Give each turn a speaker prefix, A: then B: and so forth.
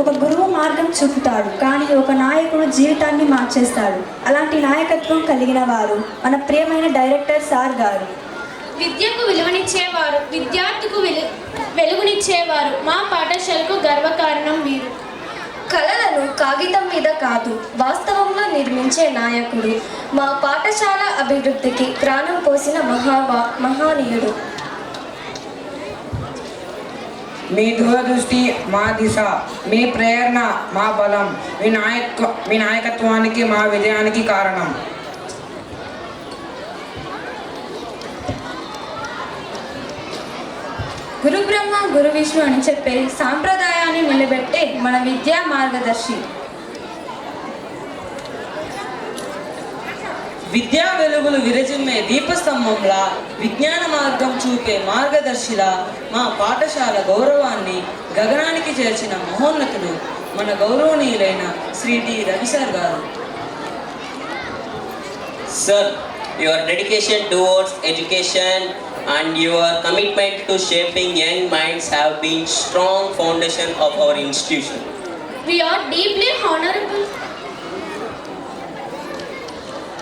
A: ఒక గురువు మార్గం చూపుతాడు, కానీ ఒక నాయకుడు జీవితాన్ని మార్చేస్తాడు. అలాంటి నాయకత్వం కలిగిన వారు మన ప్రియమైన డైరెక్టర్ సార్ గారు.
B: విద్యకు విలువనిచ్చేవారు, విద్యార్థికు వెలుగునిచ్చేవారు. మా పాఠశాలకు గర్వకారణం వీరు.
C: కళలను కాగితం మీద కాదు, వాస్తవంలో నిర్మించే నాయకుడు. మా పాఠశాల అభివృద్ధికి ప్రాణం పోసిన మహానీయుడు.
D: మీ దూరదృష్టి మా దిశ, మీ ప్రేరణ మా బలం, మీ నాయకత్వానికి మా విజయానికి కారణం.
A: గురు బ్రహ్మ గురు విష్ణు అని చెప్పే సాంప్రదాయాన్ని నిలబెట్టే మన విద్యా మార్గదర్శి.
E: విద్యా వెలుగులు విరజిమ్మే దీపస్తంభంలా, విజ్ఞాన మార్గం చూపే మార్గదర్శిలా మా పాఠశాల గౌరవాన్ని గగనానికి చేర్చిన మహోన్నతుడు మన గౌరవనీయులైన శ్రీ డి రవి సార్ గారు.
F: Sir, your dedication towards education and your commitment to shaping young minds have been strong foundation of our institution.
B: We are deeply